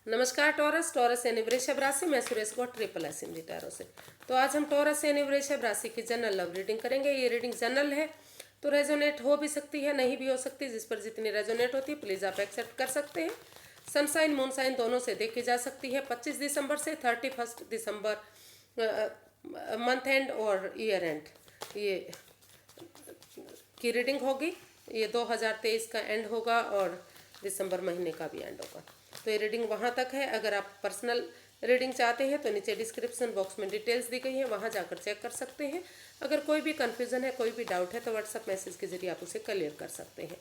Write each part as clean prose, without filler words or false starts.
नमस्कार taurus. Taurus यानी वृषभ राशि। मैं सुरेश को ट्रिपल एस हिंदी टैरो से। तो आज हम टॉरस यानी वृषभ राशि की जनरल लव रीडिंग करेंगे। ये रीडिंग जनरल है तो रेजोनेट हो भी सकती है, नहीं भी हो सकती। जिस पर जितनी रेजोनेट होती है प्लीज़ आप एक्सेप्ट कर सकते हैं। सनसाइन मूनसाइन दोनों से देखी जा सकती है। 25 दिसंबर से 31 दिसंबर मंथ एंड और ईयर एंड ये की रीडिंग होगी। ये 2023 का एंड होगा और दिसंबर महीने का भी एंड होगा। तो ये रीडिंग वहाँ तक है। अगर आप पर्सनल रीडिंग चाहते हैं तो नीचे डिस्क्रिप्शन बॉक्स में डिटेल्स दी गई है, वहाँ जाकर चेक कर सकते हैं। अगर कोई भी कन्फ्यूज़न है, कोई भी डाउट है तो व्हाट्सअप मैसेज के जरिए आप उसे क्लियर कर सकते हैं।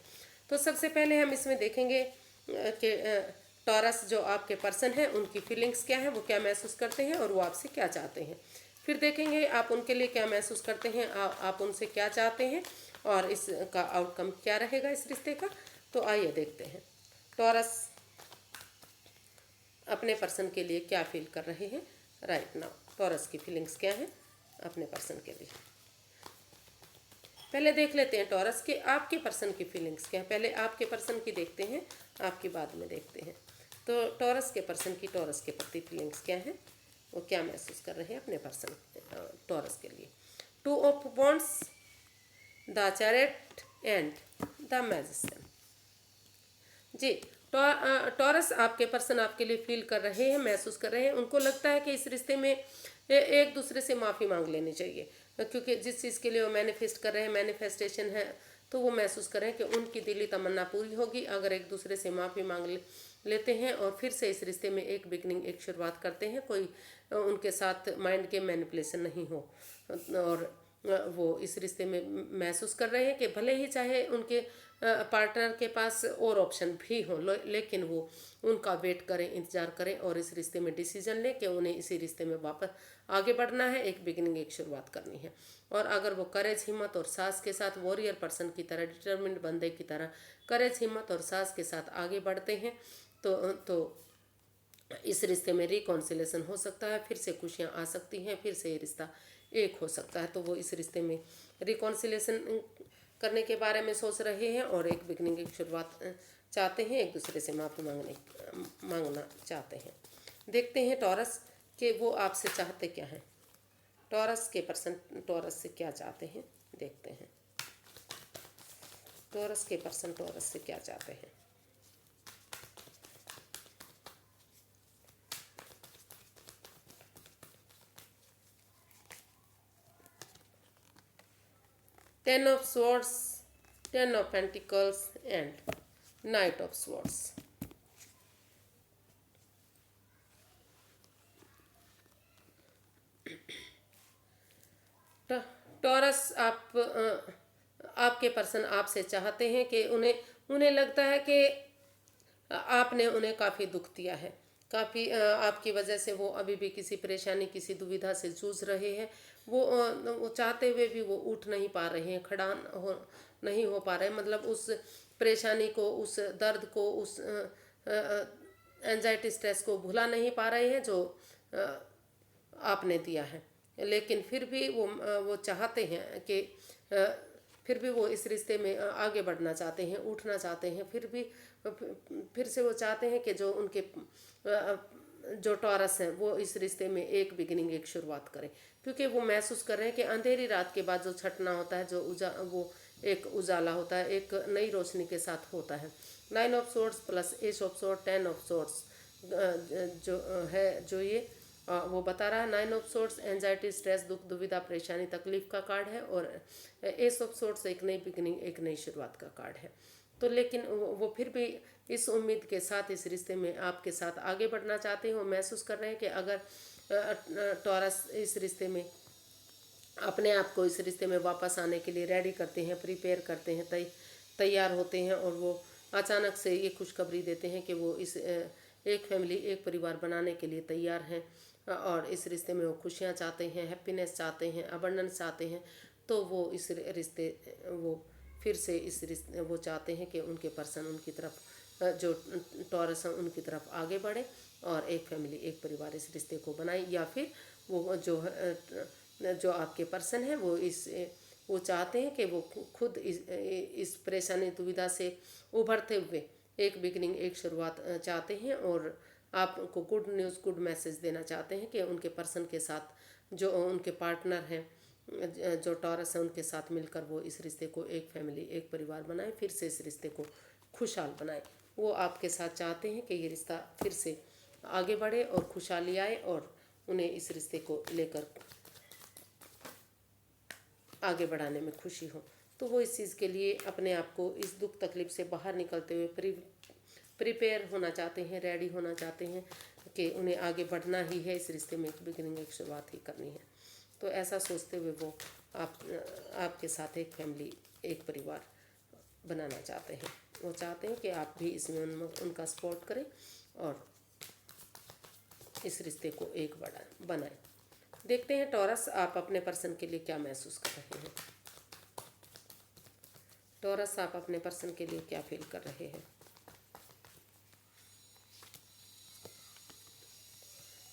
तो सबसे पहले हम इसमें देखेंगे कि टॉरस जो आपके पर्सन हैं उनकी फीलिंग्स क्या हैं, वो क्या महसूस करते हैं और वो आपसे क्या चाहते हैं। फिर देखेंगे आप उनके लिए क्या महसूस करते हैं, आप उनसे क्या चाहते हैं और इसका आउटकम क्या रहेगा इस रिश्ते का। तो आइए देखते हैं टॉरस अपने पर्सन के लिए क्या फील कर रहे हैं राइट नाउ। टॉरस की फीलिंग्स क्या हैं अपने पर्सन के लिए। पहले देख लेते हैं टॉरस के आपके पर्सन की फीलिंग्स क्या है। पहले आपके पर्सन की देखते हैं, आपकी बाद में देखते हैं। तो टॉरस के पर्सन की टॉरस के प्रति फीलिंग्स क्या हैं, वो क्या महसूस कर रहे हैं अपने पर्सन टॉरस के लिए। 2 of wands, the chariot and the magician. जी, टॉरस आपके पर्सन आपके लिए फील कर रहे हैं, महसूस कर रहे हैं। उनको लगता है कि इस रिश्ते में एक दूसरे से माफ़ी मांग लेनी चाहिए, क्योंकि जिस चीज़ के लिए वो मैनिफेस्ट कर रहे हैं, मैनिफेस्टेशन है, तो वो महसूस कर रहे हैं कि उनकी दिली तमन्ना पूरी होगी अगर एक दूसरे से माफ़ी मांग लेते हैं और फिर से इस रिश्ते में एक बिगनिंग, एक शुरुआत करते हैं। कोई उनके साथ माइंड के मैनिपुलेशन नहीं हो और वो इस रिश्ते में महसूस कर रहे हैं कि भले ही चाहे उनके पार्टनर के पास और ऑप्शन भी हो, लेकिन वो उनका वेट करें, इंतज़ार करें और इस रिश्ते में डिसीजन लें कि उन्हें इसी रिश्ते में वापस आगे बढ़ना है, एक बिगिनिंग, एक शुरुआत करनी है। और अगर वो करेज, हिम्मत और साहस के साथ वॉरियर पर्सन की तरह, डिटर्मिन्ड बंदे की तरह करेज, हिम्मत और साहस के साथ आगे बढ़ते हैं तो इस रिश्ते में रिकॉन्सिलेशन हो सकता है, फिर से खुशियाँ आ सकती हैं, फिर से ये रिश्ता एक हो सकता है। तो वो इस रिश्ते में रिकॉन्सिलेशन करने के बारे में सोच रहे हैं और एक बिगनिंग, एक शुरुआत चाहते हैं, एक दूसरे से माफ़ी मांगना चाहते हैं। देखते हैं टॉरस कि वो आपसे चाहते क्या हैं। टॉरस के पर्सन टॉरस से क्या चाहते हैं, देखते हैं टॉरस के पर्सन टॉरस से क्या चाहते हैं। Ten of Swords, Ten of Pentacles and Knight of Swords. Taurus आपके पर्सन आपसे चाहते हैं कि उन्हें लगता है कि आपने उन्हें काफ़ी दुख दिया है, काफ़ी आपकी वजह से वो अभी भी किसी परेशानी, किसी दुविधा से जूझ रहे हैं। वो चाहते हुए भी वो उठ नहीं पा रहे हैं, खड़ा नहीं हो पा रहे हैं। मतलब उस परेशानी को, उस दर्द को, उस एंजाइटी, स्ट्रेस को भुला नहीं पा रहे हैं जो आपने दिया है। लेकिन फिर भी वो चाहते हैं कि फिर भी वो इस रिश्ते में आगे बढ़ना चाहते हैं, उठना चाहते हैं। फिर से वो चाहते हैं कि जो उनके जो टॉरस हैं वो इस रिश्ते में एक बिगिनिंग, एक शुरुआत करें, क्योंकि वो महसूस कर रहे हैं कि अंधेरी रात के बाद जो छटना होता है, वो एक उजाला होता है, एक नई रोशनी के साथ होता है। 9 of swords plus S of sword, 10 of swords जो है, जो ये वो बता रहा है 9 ऑफ सोर्ड्स एंजाइटी, स्ट्रेस, दुख, दुविधा, परेशानी, तकलीफ का कार्ड है और एस ऑफ सोर्ड्स एक नई बिगनिंग, एक नई शुरुआत का कार्ड है। तो लेकिन वो फिर भी इस उम्मीद के साथ इस रिश्ते में आपके साथ आगे बढ़ना चाहते हैं। वो महसूस कर रहे हैं कि अगर टॉरस इस रिश्ते में अपने आप को इस रिश्ते में वापस आने के लिए रेडी करते हैं, प्रिपेयर करते हैं, तैयार होते हैं और वो अचानक से ये खुशखबरी देते हैं कि वो इस एक फैमिली, एक परिवार बनाने के लिए तैयार हैं और इस रिश्ते में वो खुशियाँ चाहते हैं, हैप्पीनेस चाहते हैं, अबंडेंस चाहते हैं। तो वो इस रिश्ते वो फिर से इस रिश्ते वो चाहते हैं कि उनके पर्सन उनकी तरफ जो टॉरस हैं उनकी तरफ आगे बढ़े और एक फैमिली, एक परिवार इस रिश्ते को बनाए। या फिर वो जो आपके पर्सन है वो चाहते हैं कि वो खुद इस परेशानी, दुविधा से उभरते हुए एक बिगनिंग, एक शुरुआत चाहते हैं और आपको गुड न्यूज़, गुड मैसेज देना चाहते हैं कि उनके पर्सन के साथ जो उनके पार्टनर हैं, जो टॉरस है, उनके साथ मिलकर वो इस रिश्ते को एक फैमिली, एक परिवार बनाए, फिर से इस रिश्ते को खुशहाल बनाए। वो आपके साथ चाहते हैं कि ये रिश्ता फिर से आगे बढ़े और खुशहाली आए और उन्हें इस रिश्ते को लेकर आगे बढ़ाने में खुशी हो। तो वो इस चीज़ के लिए अपने आप को इस दुख तकलीफ से बाहर निकलते हुए प्रिपेयर होना चाहते हैं, रेडी होना चाहते हैं कि उन्हें आगे बढ़ना ही है, इस रिश्ते में एक बिगिनिंग, एक शुरुआत ही करनी है। तो ऐसा सोचते हुए वो आपके साथ एक फैमिली, एक परिवार बनाना चाहते हैं। वो चाहते हैं कि आप भी इसमें उनका सपोर्ट करें और इस रिश्ते को एक बड़ा बनाएं। देखते हैं टॉरस, आप अपने पर्सन के लिए क्या महसूस कर रहे हैं। टॉरस, आप अपने पर्सन के लिए क्या फील कर रहे हैं।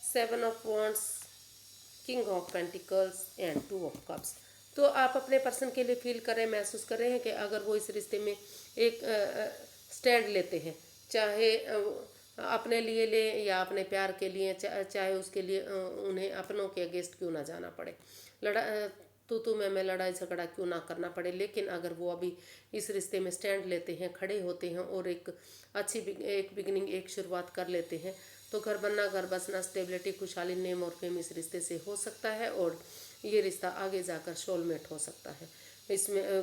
7 of wands, king of pentacles and 2 of cups. तो आप अपने पर्सन के लिए फील कर रहे हैं, महसूस कर रहे हैं कि अगर वो इस रिश्ते में एक स्टैंड लेते हैं, चाहे अपने लिए ले या अपने प्यार के लिए, चाहे उसके लिए उन्हें अपनों के अगेंस्ट क्यों ना जाना पड़े, तू मैं लड़ाई झगड़ा क्यों ना करना पड़े, लेकिन अगर वो अभी इस रिश्ते में स्टैंड लेते हैं, खड़े होते हैं और एक अच्छी एक बिगिनिंग, एक शुरुआत कर लेते हैं, तो घर बनना, घर बसना, स्टेबिलिटी, खुशहाली, नेम और फेम इस रिश्ते से हो सकता है और ये रिश्ता आगे जाकर सोलमेट हो सकता है। इसमें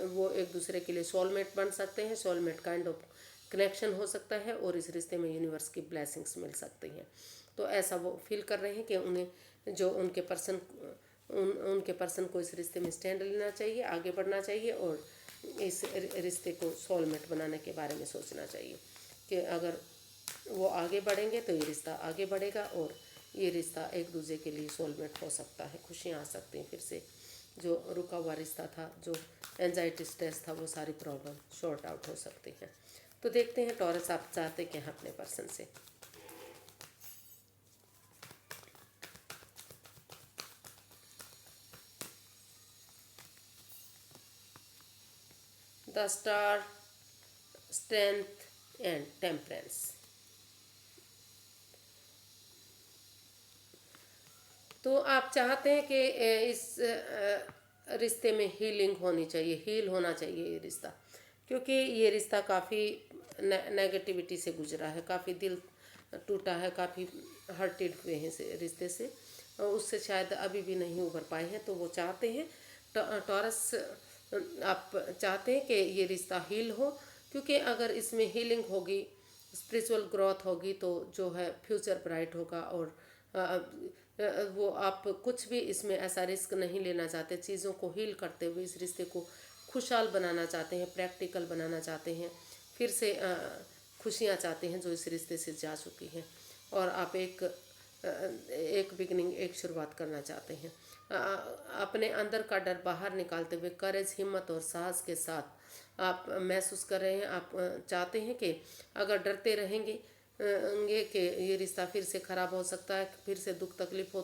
वो एक दूसरे के लिए सोलमेट बन सकते हैं, सोलमेट काइंड ऑफ कनेक्शन हो सकता है और इस रिश्ते में यूनिवर्स की ब्लेसिंग्स मिल सकती हैं। तो ऐसा वो फील कर रहे हैं कि उन्हें जो उनके पर्सन को इस रिश्ते में स्टैंड लेना चाहिए, आगे बढ़ना चाहिए और इस रिश्ते को सोलमेट बनाने के बारे में सोचना चाहिए कि अगर वो आगे बढ़ेंगे तो ये रिश्ता आगे बढ़ेगा और ये रिश्ता एक दूसरे के लिए सोलमेट हो सकता है। खुशियाँ आ सकती हैं, फिर से जो रुका हुआ रिश्ता था, जो एंजाइटी, स्ट्रेस था, वो सारी प्रॉब्लम शॉर्ट आउट हो सकती हैं। तो देखते हैं टॉरस, आप चाहते क्या हैं अपने पर्सन से। The star, strength and temperance. तो आप चाहते हैं कि इस रिश्ते में हीलिंग होनी चाहिए, हील होना चाहिए ये रिश्ता, क्योंकि ये रिश्ता काफ़ी नेगेटिविटी से गुजरा है, काफ़ी दिल टूटा है, काफ़ी हर्टेड हुए हैं इस रिश्ते से और उससे शायद अभी भी नहीं उभर पाए हैं। तो वो चाहते हैं, टॉरस आप चाहते हैं कि ये रिश्ता हील हो, क्योंकि अगर इसमें हीलिंग होगी, स्पिरिचुअल ग्रोथ होगी तो जो है फ्यूचर ब्राइट होगा और वो आप कुछ भी इसमें ऐसा रिस्क नहीं लेना चाहते, चीज़ों को हील करते हुए इस रिश्ते को खुशहाल बनाना चाहते हैं, प्रैक्टिकल बनाना चाहते हैं, फिर से खुशियाँ चाहते हैं जो इस रिश्ते से जा चुकी हैं और आप एक बिगनिंग, एक शुरुआत करना चाहते हैं। अपने अंदर का डर बाहर निकालते हुए करेज, हिम्मत और साहस के साथ आप महसूस कर रहे हैं। आप चाहते हैं कि अगर डरते रहेंगे कि ये रिश्ता फिर से ख़राब हो सकता है, फिर से दुख तकलीफ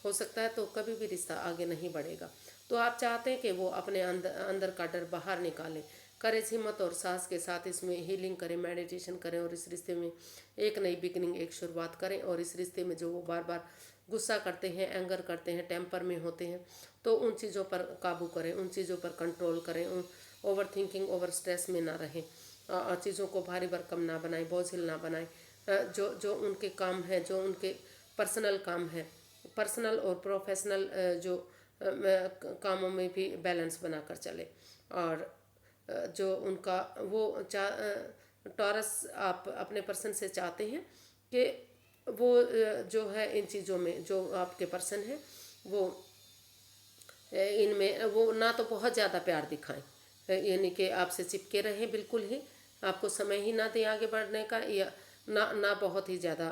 हो सकता है, तो कभी भी रिश्ता आगे नहीं बढ़ेगा। तो आप चाहते हैं कि वो अपने अंदर का डर बाहर निकालें, करेज, हिम्मत और साहस के साथ इसमें हीलिंग करें, मेडिटेशन करें और इस रिश्ते में एक नई बिगनिंग, एक शुरुआत करें और इस रिश्ते में जो वो बार बार गुस्सा करते हैं, एंगर करते हैं, टेम्पर में होते हैं, तो उन चीज़ों पर काबू करें, उन चीज़ों पर कंट्रोल करें, ओवर थिंकिंग, ओवर स्ट्रेस में ना रहें, चीज़ों को भारी भरकम ना बनाएं, बोझिल ना बनाएं। जो जो उनके काम है, जो उनके पर्सनल काम है, पर्सनल और प्रोफेशनल जो कामों में भी बैलेंस बनाकर चले और जो उनका वो टॉरस आप अपने पर्सन से चाहते हैं कि वो जो है इन चीज़ों में, जो आपके पर्सन है वो इनमें वो ना तो बहुत ज़्यादा प्यार दिखाएं, यानी कि आपसे चिपके रहें बिल्कुल ही, आपको समय ही ना दें आगे बढ़ने का, या ना बहुत ही ज़्यादा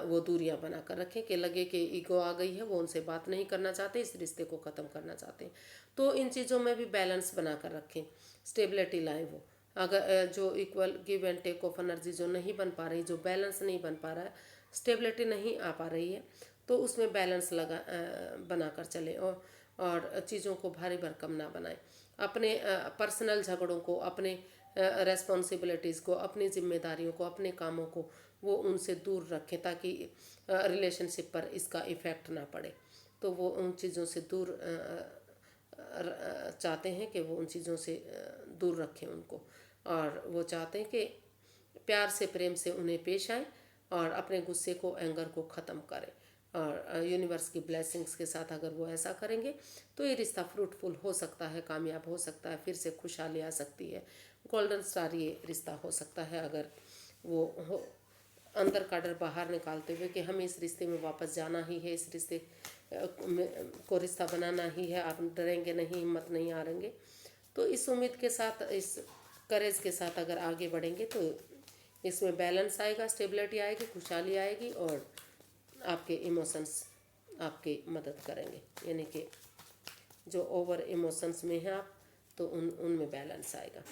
वो दूरियां बना कर रखें कि लगे कि ईगो आ गई है, वो उनसे बात नहीं करना चाहते, इस रिश्ते को ख़त्म करना चाहते हैं। तो इन चीज़ों में भी बैलेंस बना कर रखें, स्टेबिलिटी लाएं। वो अगर जो equal give and take of energy जो नहीं बन पा रही, जो बैलेंस नहीं बन पा रहा है, स्टेबिलिटी नहीं आ पा रही है, तो उसमें बैलेंस बना कर चले और चीज़ों को भारी भरकम ना बनाएं। अपने पर्सनल झगड़ों को, अपने रेस्पॉन्सिबिलिटीज़ को, अपनी जिम्मेदारियों को, अपने कामों को वो उनसे दूर रखें ताकि रिलेशनशिप पर इसका इफ़ेक्ट ना पड़े। तो वो उन चीज़ों से दूर चाहते हैं कि वो उन चीज़ों से दूर रखें उनको, और वो चाहते हैं कि प्यार से प्रेम से उन्हें पेश आए और अपने गुस्से को, एंगर को ख़त्म करें। और यूनिवर्स की ब्लेसिंग्स के साथ अगर वो ऐसा करेंगे तो ये रिश्ता फ्रूटफुल हो सकता है, कामयाब हो सकता है, फिर से खुशहाली आ सकती है। गोल्डन स्टार ये रिश्ता हो सकता है अगर वो हो, अंदर का डर बाहर निकालते हुए कि हमें इस रिश्ते में वापस जाना ही है, इस रिश्ते को रिश्ता बनाना ही है, आप डरेंगे नहीं, हिम्मत नहीं हारेंगे। तो इस उम्मीद के साथ, इस करेज के साथ अगर आगे बढ़ेंगे तो इसमें बैलेंस आएगा, स्टेबिलिटी आएगी, खुशहाली आएगी और आपके इमोशंस आपकी मदद करेंगे। यानी कि जो ओवर इमोशंस में हैं आप, तो उनमें बैलेंस आएगा।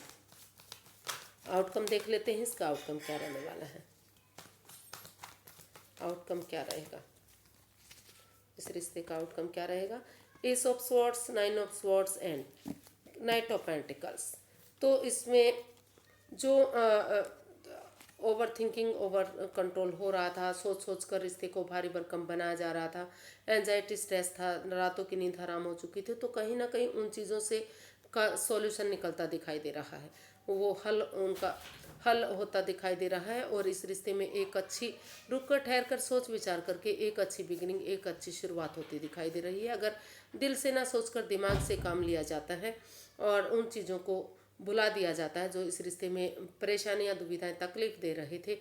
आउटकम देख लेते हैं, इसका आउटकम क्या रहने वाला है। आउटकम क्या रहेगा, इस रिश्ते का आउटकम क्या रहेगा। S of swords, 9 of swords and night of pentacles. तो इसमें जो ओवर थिंकिंग, ओवर कंट्रोल हो रहा था, सोच सोच कर रिश्ते को भारी भरकम बनाया जा रहा था, एंजाइटी, स्ट्रेस था, रातों की नींद हराम हो चुकी थी, तो कहीं ना कहीं उन चीज़ों से का सॉल्यूशन निकलता दिखाई दे रहा है, वो उनका हल होता दिखाई दे रहा है। और इस रिश्ते में एक अच्छी, रुक कर ठहर कर सोच विचार करके एक अच्छी बिगिनिंग, एक अच्छी शुरुआत होती दिखाई दे रही है। अगर दिल से ना सोचकर दिमाग से काम लिया जाता है और उन चीज़ों को भुला दिया जाता है जो इस रिश्ते में परेशानियां, दुविधाएं, तकलीफ दे रहे थे,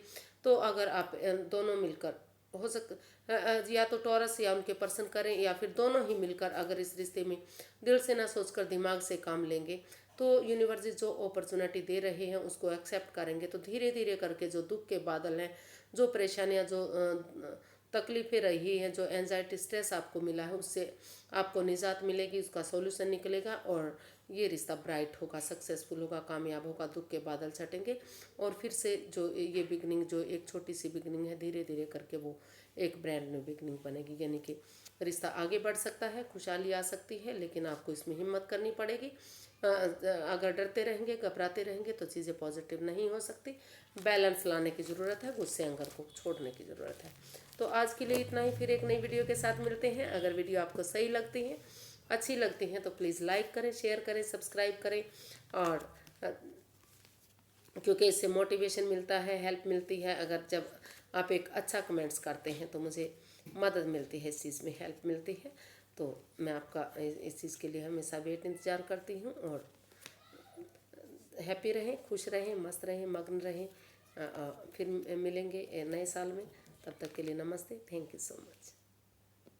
तो अगर आप दोनों मिलकर, हो सकता या तो टॉरस या उनके पर्सन करें या फिर दोनों ही मिलकर अगर इस रिश्ते में दिल से ना सोचकर दिमाग से काम लेंगे, तो यूनिवर्स जो अपॉर्चुनिटी दे रहे हैं उसको एक्सेप्ट करेंगे, तो धीरे धीरे करके जो दुख के बादल हैं, जो परेशानियां, जो तकलीफ़ें रही हैं, जो एंजाइटी, स्ट्रेस आपको मिला है, उससे आपको निजात मिलेगी, उसका सॉल्यूशन निकलेगा और ये रिश्ता ब्राइट होगा, सक्सेसफुल होगा, कामयाब होगा, दुख के बादल छटेंगे और फिर से जो ये बिगनिंग, जो एक छोटी सी बिगनिंग है, धीरे धीरे करके वो एक ब्रांड न्यू बिगनिंग बनेगी। यानी कि रिश्ता आगे बढ़ सकता है, खुशहाली आ सकती है, लेकिन आपको इसमें हिम्मत करनी पड़ेगी। अगर डरते रहेंगे, घबराते रहेंगे तो चीज़ें पॉजिटिव नहीं हो सकती। बैलेंस लाने की ज़रूरत है, गुस्से, अहंकार को छोड़ने की ज़रूरत है। तो आज के लिए इतना ही, फिर एक नई वीडियो के साथ मिलते हैं। अगर वीडियो आपको सही लगती है, अच्छी लगती हैं, तो प्लीज़ लाइक करें, शेयर करें, सब्सक्राइब करें। और क्योंकि इससे मोटिवेशन मिलता है, हेल्प मिलती है। अगर जब आप एक अच्छा कमेंट्स करते हैं तो मुझे मदद मिलती है, इस चीज़ में हेल्प मिलती है। तो मैं आपका इस चीज़ के लिए हमेशा वेट इंतज़ार करती हूँ। और हैप्पी रहें, खुश रहें, मस्त रहें, मग्न रहें। फिर मिलेंगे नए साल में, तब तक के लिए नमस्ते, थैंक यू सो मच।